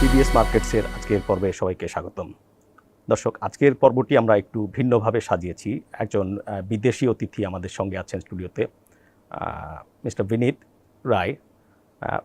TBS Markets এর আজকের পর্বে সবাইকে স্বাগতম। দর্শক, আজকের পর্বটি আমরা একটু ভিন্নভাবে সাজিয়েছি। একজন বিদেশি অতিথি আমাদের সঙ্গে আছেন স্টুডিওতে, mister Vineet Rai,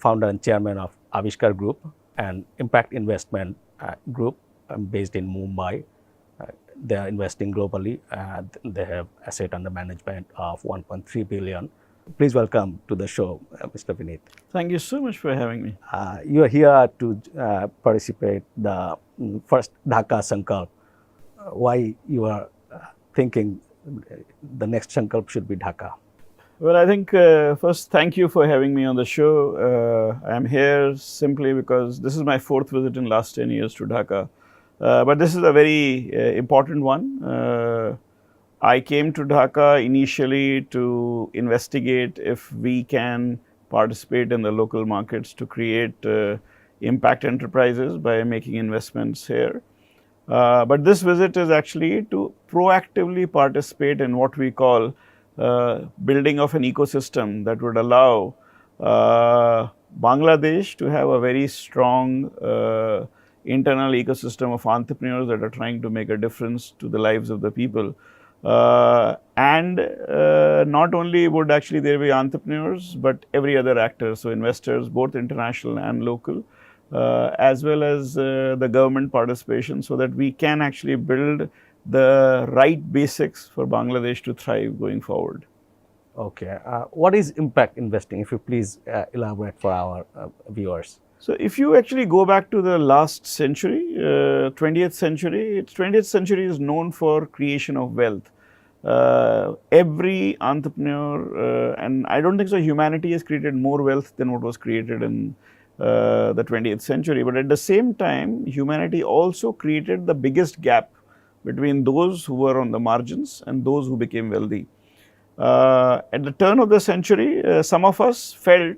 founder and chairman of Avishkar Group, an impact investment group based in Mumbai. They are investing globally. They have asset under management of 1.3 billion. Please welcome to the show, Mr. Vineet. Thank you so much for having me. You are here to participate the first Dhaka Sankalp. Why you are thinking the next Sankalp should be Dhaka? Well, I think first, thank you for having me on the show. I'm here simply because this is my fourth visit in last 10 years to Dhaka. But this is a very important one. I came to Dhaka initially to investigate if we can participate in the local markets to create impact enterprises by making investments here. But this visit is actually to proactively participate in what we call building of an ecosystem that would allow Bangladesh to have a very strong internal ecosystem of entrepreneurs that are trying to make a difference to the lives of the people. Not only would actually there be entrepreneurs, but every other actor, so investors, both international and local, as well as the government participation, so that we can actually build the right basics for Bangladesh to thrive going forward. Okay. What is impact investing? If you please elaborate for our viewers. So if you actually go back to the last century, 20th century, 20th century is known for creation of wealth. Every entrepreneur, and I don't think so, humanity has created more wealth than what was created in the 20th century. But at the same time, humanity also created the biggest gap between those who were on the margins and those who became wealthy. At the turn of the century, some of us felt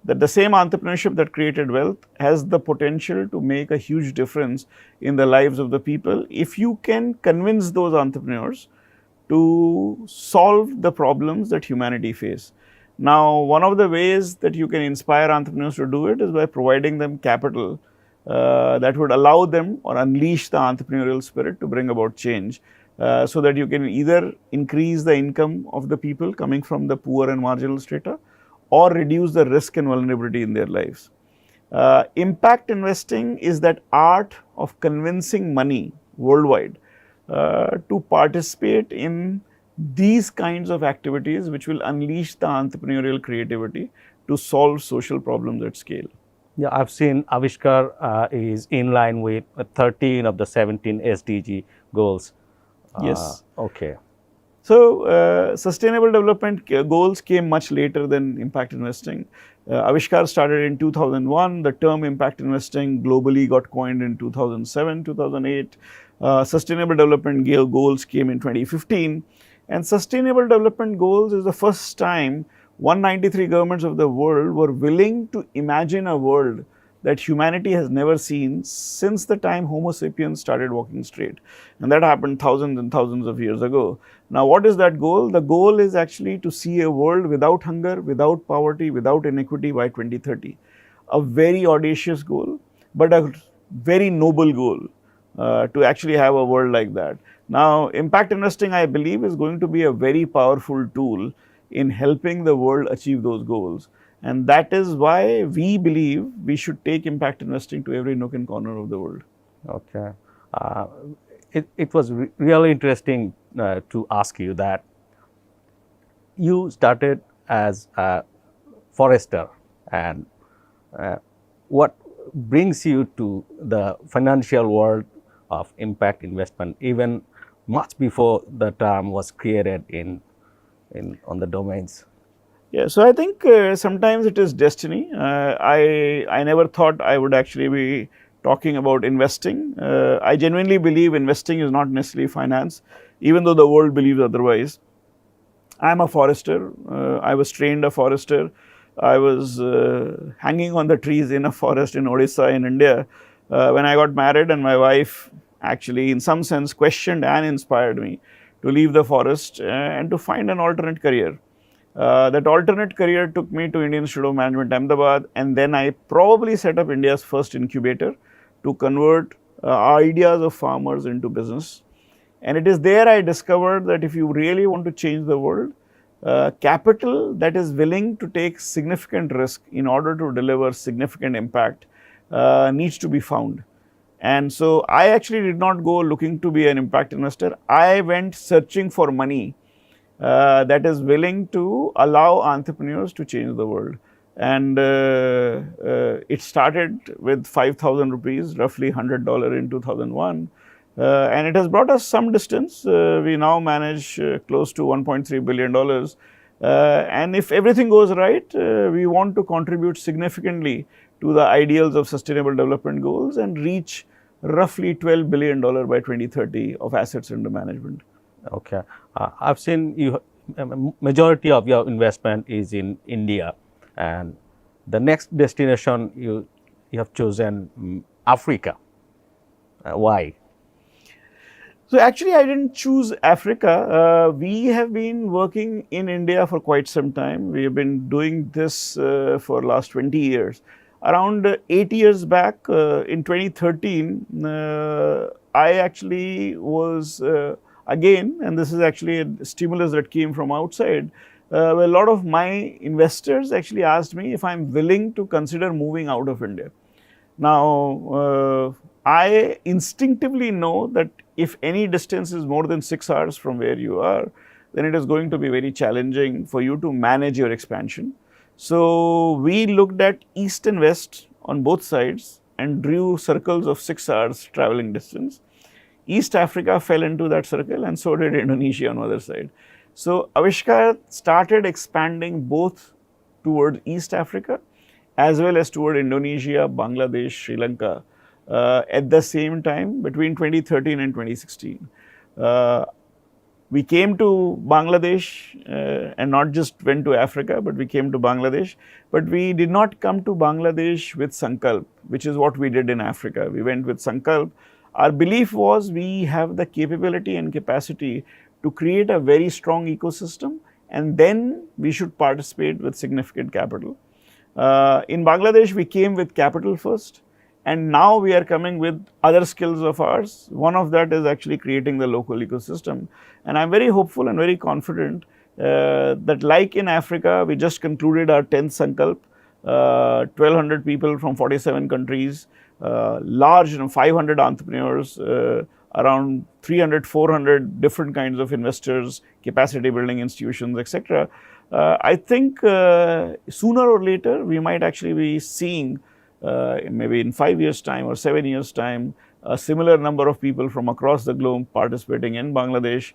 that the same entrepreneurship that created wealth has the potential to make a huge difference in the lives of the people if you can convince those entrepreneurs to solve the problems that humanity face. Now, one of the ways that you can inspire entrepreneurs to do it is by providing them capital that would allow them or unleash the entrepreneurial spirit to bring about change, so that you can either increase the income of the people coming from the poor and marginal strata, or reduce the risk and vulnerability in their lives. Impact investing is that art of convincing money worldwide to participate in these kinds of activities which will unleash the entrepreneurial creativity to solve social problems at scale. Yeah, I've seen Avishkar is in line with 13 of the 17 SDG goals. Yes. Okay. So, sustainable development goals came much later than impact investing. Avishkar started in 2001. The term impact investing globally got coined in 2007, 2008. Sustainable development goals came in 2015. And sustainable development goals is the first time 193 governments of the world were willing to imagine a world that humanity has never seen since the time Homo sapiens started walking straight. And that happened thousands and thousands of years ago. Now, what is that goal? The goal is actually to see a world without hunger, without poverty, without inequity by 2030. A very audacious goal, but a very noble goal to actually have a world like that. Now, impact investing, I believe, is going to be a very powerful tool in helping the world achieve those goals. And that is why we believe we should take impact investing to every nook and corner of the world. Okay. It was really interesting to ask you that you started as a forester, and what brings you to the financial world of impact investment even much before the term was created on the domains? Yeah, so I think sometimes it is destiny. I never thought I would actually be talking about investing. I genuinely believe investing is not necessarily finance, even though the world believes otherwise. I'm a forester. I was trained a forester. I was hanging on the trees in a forest in Odisha in India when I got married, and my wife actually in some sense questioned and inspired me to leave the forest and to find an alternate career. That alternate career took me to Indian Institute of Management, Ahmedabad, and then I probably set up India's first incubator to convert ideas of farmers into business. And it is there I discovered that if you really want to change the world, capital that is willing to take significant risk in order to deliver significant impact needs to be found. And so I actually did not go looking to be an impact investor. I went searching for money that is willing to allow entrepreneurs to change the world. And it started with 5,000 rupees, roughly $100 in 2001. And it has brought us some distance. We now manage close to $1.3 billion. And if everything goes right, we want to contribute significantly to the ideals of sustainable development goals and reach roughly $12 billion by 2030 of assets under management. Okay. I've seen you, majority of your investment is in India, and the next destination you have chosen Africa. Why? So actually, I didn't choose Africa. We have been working in India for quite some time. We have been doing this for last 20 years. Around 8 years back, in 2013, I actually was again, and this is actually a stimulus that came from outside, where a lot of my investors actually asked me if I'm willing to consider moving out of India. Now, I instinctively know that if any distance is more than 6 hours from where you are, then it is going to be very challenging for you to manage your expansion. So we looked at east and west on both sides and drew circles of 6 hours traveling distance. East Africa fell into that circle, and so did Indonesia on the other side. So Avishkar started expanding both toward East Africa as well as toward Indonesia, Bangladesh, Sri Lanka at the same time between 2013 and 2016. We came to Bangladesh and not just went to Africa, but we came to Bangladesh. But we did not come to Bangladesh with Sankalp, which is what we did in Africa. We went with Sankalp. Our belief was we have the capability and capacity to create a very strong ecosystem, and then we should participate with significant capital. In Bangladesh, we came with capital first, and now we are coming with other skills of ours. One of that is actually creating the local ecosystem. And I'm very hopeful and very confident that like in Africa, we just concluded our 10th Sankalp, 1,200 people from 47 countries, large 500 entrepreneurs, around 300, 400 different kinds of investors, capacity building institutions, etc. I think sooner or later, we might actually be seeing maybe in 5 years' time or 7 years' time, a similar number of people from across the globe participating in Bangladesh.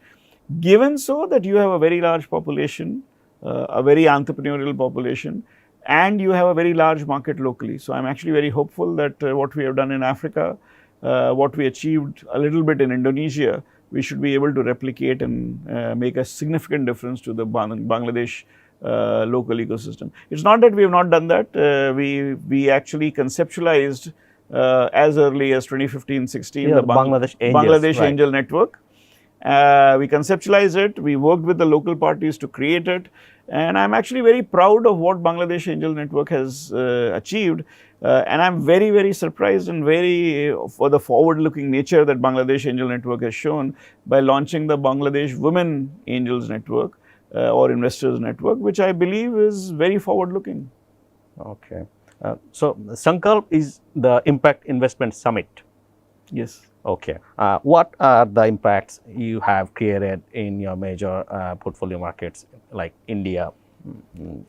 Given so that you have a very large population, a very entrepreneurial population, and you have a very large market locally. So I'm actually very hopeful that what we have done in Africa, what we achieved a little bit in Indonesia, we should be able to replicate and make a significant difference to the Bangladesh local ecosystem. It's not that we have not done that. We actually conceptualized as early as 2015-16 the Bangladesh Angel Network. We conceptualized it, we worked with the local parties to create it, and I'm actually very proud of what Bangladesh Angel Network has achieved. And I'm very, very surprised and very for the forward-looking nature that Bangladesh Angel Network has shown by launching the Bangladesh Women Angels Network or Investors Network, which I believe is very forward-looking. Okay. So Sankalp is the Impact Investment Summit. Yes. Okay. What are the impacts you have created in your major portfolio markets like India?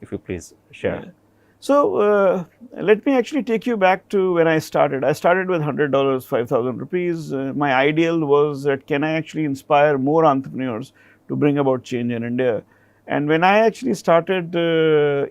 If you please share. Yeah. So let me actually take you back to when I started. I started with $100, 5,000 rupees. My ideal was that can I actually inspire more entrepreneurs to bring about change in India? And when I actually started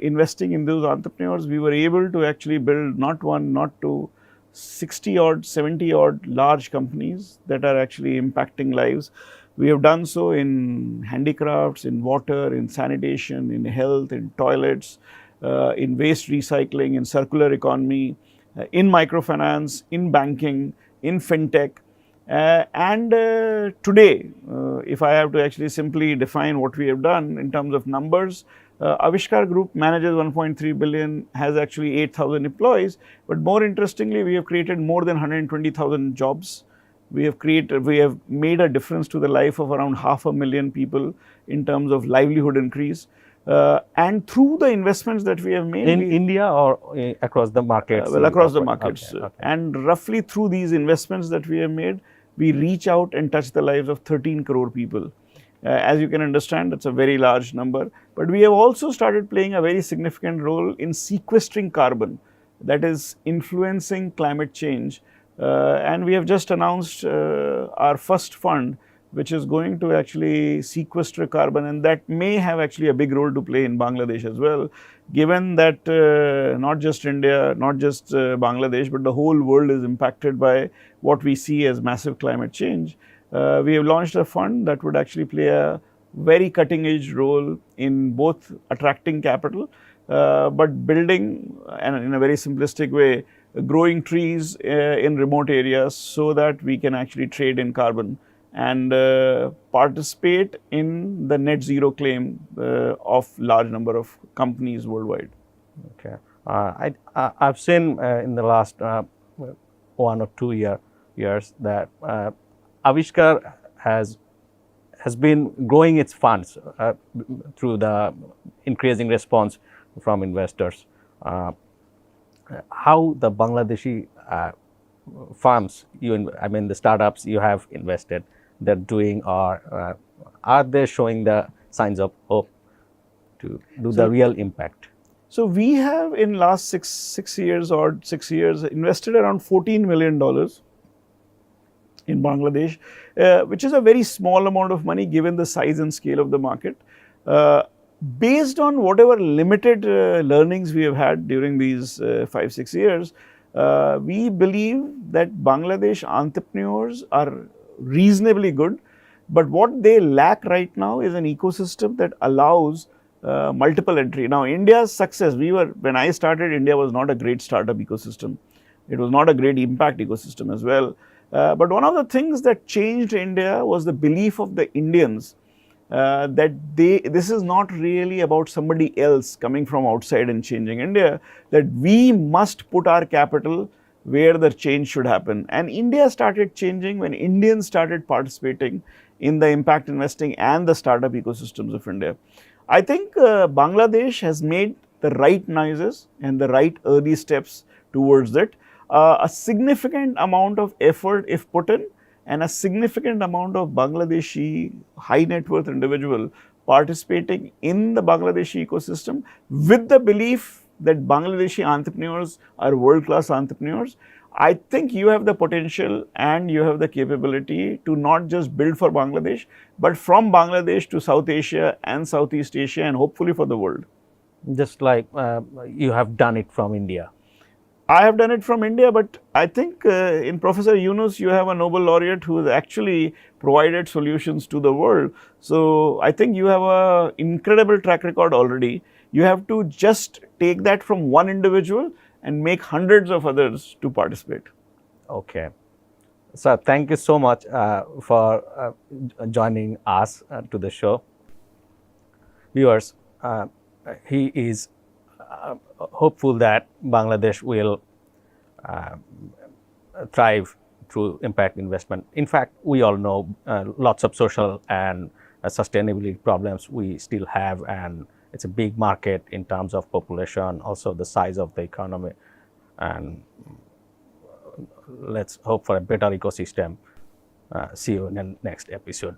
investing in those entrepreneurs, we were able to actually build not one, not two, 60 odd, 70 odd large companies that are actually impacting lives. We have done so in handicrafts, in water, in sanitation, in health, in toilets, in waste recycling, in circular economy, in microfinance, in banking, in fintech. And today, if I have to actually simply define what we have done in terms of numbers, Avishkar Group manages 1.3 billion, has actually 8,000 employees. But more interestingly, we have created more than 120,000 jobs. We have made a difference to the life of around 500,000 people in terms of livelihood increase. And through the investments that we have made, in India or across the markets? Well, across the markets. Okay. And roughly through these investments that we have made, we reach out and touch the lives of 13 crore people. As you can understand, that's a very large number. But we have also started playing a very significant role in sequestering carbon, that is influencing climate change. And we have just announced our first fund, which is going to actually sequester carbon, and that may have actually a big role to play in Bangladesh as well, given that not just India, not just Bangladesh, but the whole world is impacted by what we see as massive climate change. We have launched a fund that would actually play a very cutting edge role in both attracting capital, but building, and in a very simplistic way, growing trees in remote areas so that we can actually trade in carbon and participate in the net zero claim of large number of companies worldwide. Okay. I've seen in the last 1 or 2 years that Avishkar has been growing its funds through the increasing response from investors. How the Bangladeshi firms, the startups you have invested, they're doing, or are they showing the signs of hope to do the real impact? So we have in last six years invested around $14 million in Bangladesh, which is a very small amount of money given the size and scale of the market. Based on whatever limited learnings we have had during these 5-6 years, we believe that Bangladesh entrepreneurs are reasonably good, but what they lack right now is an ecosystem that allows multiple entry. Now, India's success, when I started, India was not a great startup ecosystem. It was not a great impact ecosystem as well. But one of the things that changed India was the belief of the Indians that this is not really about somebody else coming from outside and changing India, that we must put our capital where the change should happen. And India started changing when Indians started participating in the impact investing and the startup ecosystems of India. I think Bangladesh has made the right noises and the right early steps towards it. A significant amount of effort, if put in, and a significant amount of Bangladeshi high net worth individual participating in the Bangladeshi ecosystem with the belief that Bangladeshi entrepreneurs are world class entrepreneurs. I think you have the potential and you have the capability to not just build for Bangladesh, but from Bangladesh to South Asia and Southeast Asia, and hopefully for the world. Just like you have done it from India. I have done it from India, but I think in Professor Yunus, you have a Nobel laureate who has actually provided solutions to the world. So I think you have an incredible track record already. You have to just take that from one individual and make hundreds of others to participate. Okay. So thank you so much for joining us to the show. Viewers, he is hopeful that Bangladesh will thrive through impact investment. In fact, we all know lots of social and sustainability problems we still have, and it's a big market in terms of population, also the size of the economy, and let's hope for a better ecosystem. See you in the next episode.